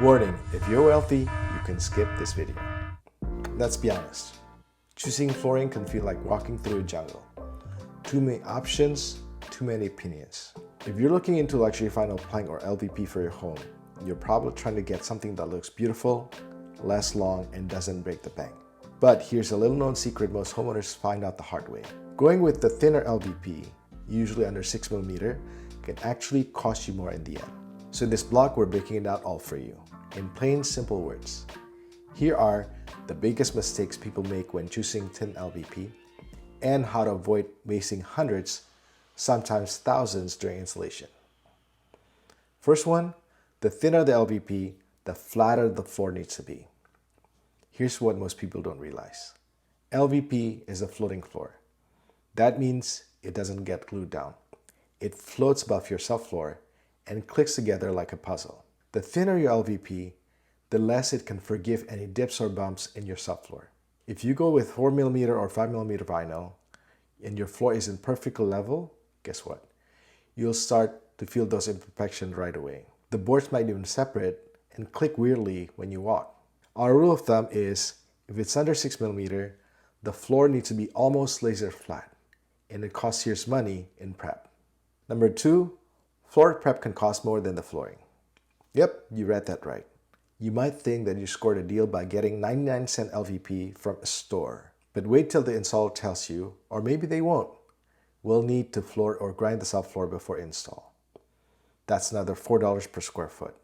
Warning, if you're wealthy, you can skip this video. Let's be honest. Choosing flooring can feel like walking through a jungle. Too many options, too many opinions. If you're looking into luxury vinyl plank or LVP for your home, you're probably trying to get something that looks beautiful, lasts long, and doesn't break the bank. But here's a little known secret most homeowners find out the hard way. Going with the thinner LVP, usually under 6mm, can actually cost you more in the end. So in this blog, we're breaking it out all for you, in plain, simple words. Here are the biggest mistakes people make when choosing thin LVP, and how to avoid wasting hundreds, sometimes thousands during installation. First one, the thinner the LVP, the flatter the floor needs to be. Here's what most people don't realize. LVP is a floating floor. That means it doesn't get glued down. It floats above your subfloor and clicks together like a puzzle. The thinner your LVP, the less it can forgive any dips or bumps in your subfloor. If you go with 4mm or 5mm vinyl and your floor isn't perfectly level, guess what? You'll start to feel those imperfections right away. The boards might even separate and click weirdly when you walk. Our rule of thumb is, if it's under 6mm, the floor needs to be almost laser flat, and it costs serious money in prep. Number two, floor prep can cost more than the flooring. Yep, you read that right. You might think that you scored a deal by getting 99-cent LVP from a store. But wait till the installer tells you, or maybe they won't, we'll need to floor or grind the subfloor before install. That's another $4 per square foot.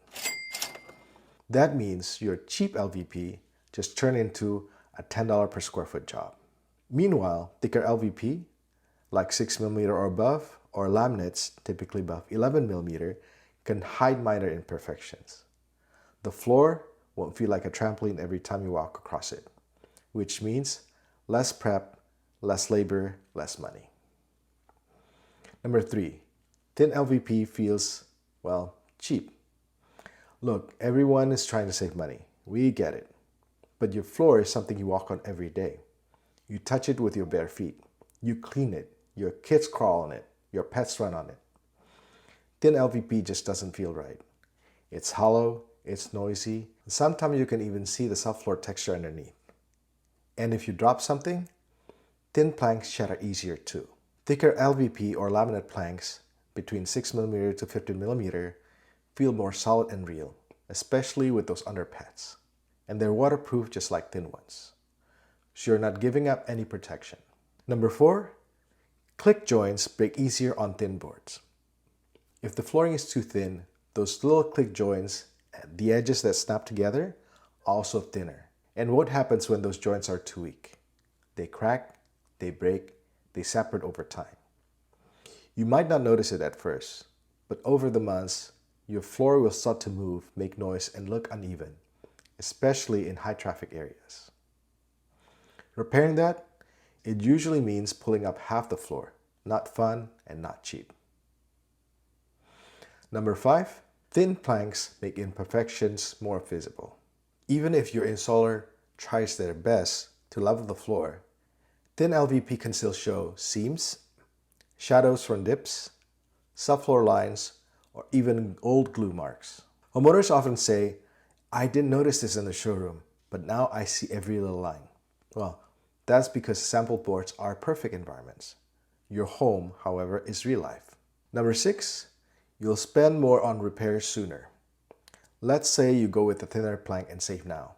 That means your cheap LVP just turned into a $10 per square foot job. Meanwhile, thicker LVP, like 6mm or above, or laminates, typically above 11mm, can hide minor imperfections. The floor won't feel like a trampoline every time you walk across it, which means less prep, less labor, less money. Number three, thin LVP feels, well, cheap. Look, everyone is trying to save money. We get it. But your floor is something you walk on every day. You touch it with your bare feet. You clean it. Your kids crawl on it. Your pets run on it. Thin LVP just doesn't feel right. It's hollow, it's noisy, and sometimes you can even see the subfloor texture underneath. And if you drop something, thin planks shatter easier too. Thicker LVP or laminate planks between 6mm to 15mm feel more solid and real, especially with those underpads. And they're waterproof just like thin ones. So you're not giving up any protection. Number four, click joints break easier on thin boards. If the flooring is too thin, those little click joints, the edges that snap together, are also thinner. And what happens when those joints are too weak? They crack, they break, they separate over time. You might not notice it at first, but over the months, your floor will start to move, make noise, and look uneven, especially in high traffic areas. Repairing that, it usually means pulling up half the floor. Not fun and not cheap. Number five, thin planks make imperfections more visible. Even if your installer tries their best to level the floor, thin LVP can still show seams, shadows from dips, subfloor lines, or even old glue marks. Homeowners often say, I didn't notice this in the showroom, but now I see every little line. Well, that's because sample boards are perfect environments. Your home, however, is real life. Number six, you'll spend more on repairs sooner. Let's say you go with a thinner plank and save now.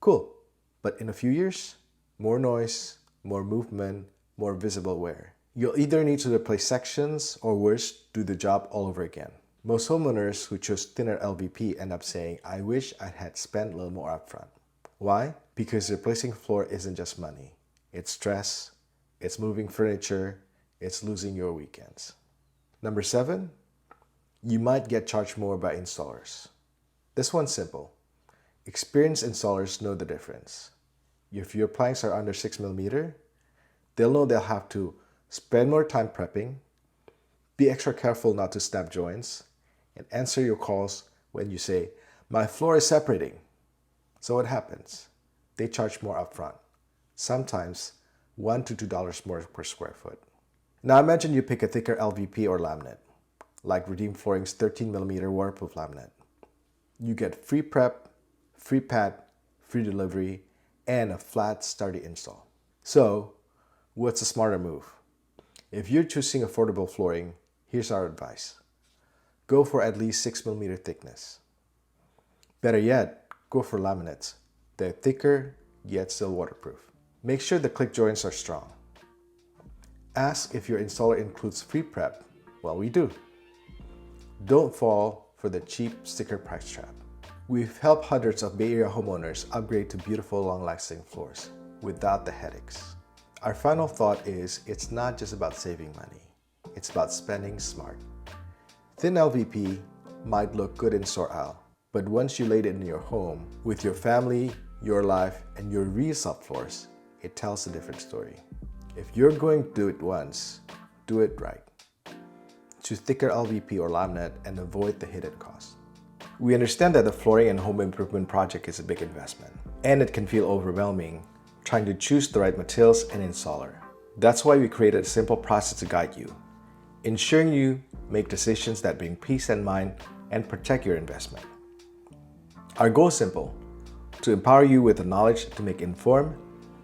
Cool, but in a few years, more noise, more movement, more visible wear. You'll either need to replace sections or worse, do the job all over again. Most homeowners who choose thinner LVP end up saying, I wish I had spent a little more upfront. Why? Because replacing floor isn't just money. It's stress, it's moving furniture, it's losing your weekends. Number seven, you might get charged more by installers. This one's simple. Experienced installers know the difference. If your planks are under 6mm, they'll know they'll have to spend more time prepping, be extra careful not to snap joints, and answer your calls when you say, my floor is separating. So what happens? They charge more upfront. Sometimes $1 to $2 more per square foot. Now imagine you pick a thicker LVP or laminate, like Redeem Flooring's 13mm waterproof laminate. You get free prep, free pad, free delivery, and a flat sturdy install. So, what's a smarter move? If you're choosing affordable flooring, here's our advice. Go for at least 6mm thickness. Better yet, go for laminates. They're thicker, yet still waterproof. Make sure the click joints are strong. Ask if your installer includes free prep. Well, we do. Don't fall for the cheap sticker price trap. We've helped hundreds of Bay Area homeowners upgrade to beautiful, long-lasting floors without the headaches. Our final thought is, it's not just about saving money. It's about spending smart. Thin LVP might look good in store aisle, but once you laid it in your home, with your family, your life, and your real subfloors, it tells a different story. If you're going to do it once, do it right. Choose thicker LVP or laminate and avoid the hidden cost. We understand that the flooring and home improvement project is a big investment, and it can feel overwhelming trying to choose the right materials and installer. That's why we created a simple process to guide you, ensuring you make decisions that bring peace of mind and protect your investment. Our goal is simple: to empower you with the knowledge to make informed,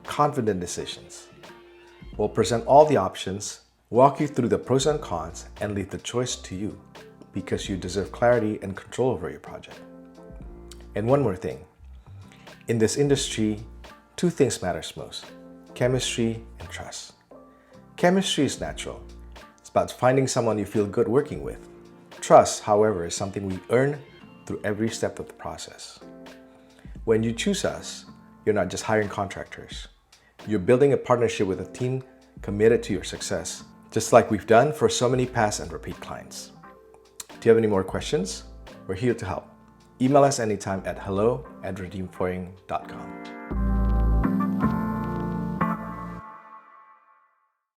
confident decisions. We'll present all the options, walk you through the pros and cons, and leave the choice to you, because you deserve clarity and control over your project. And one more thing. In this industry, two things matters most: chemistry and trust. Chemistry is natural. It's about finding someone you feel good working with. Trust, however, is something we earn through every step of the process. When you choose us, you're not just hiring contractors. You're building a partnership with a team committed to your success, just like we've done for so many past and repeat clients. Do you have any more questions? We're here to help. Email us anytime at hello@redeemflooring.com.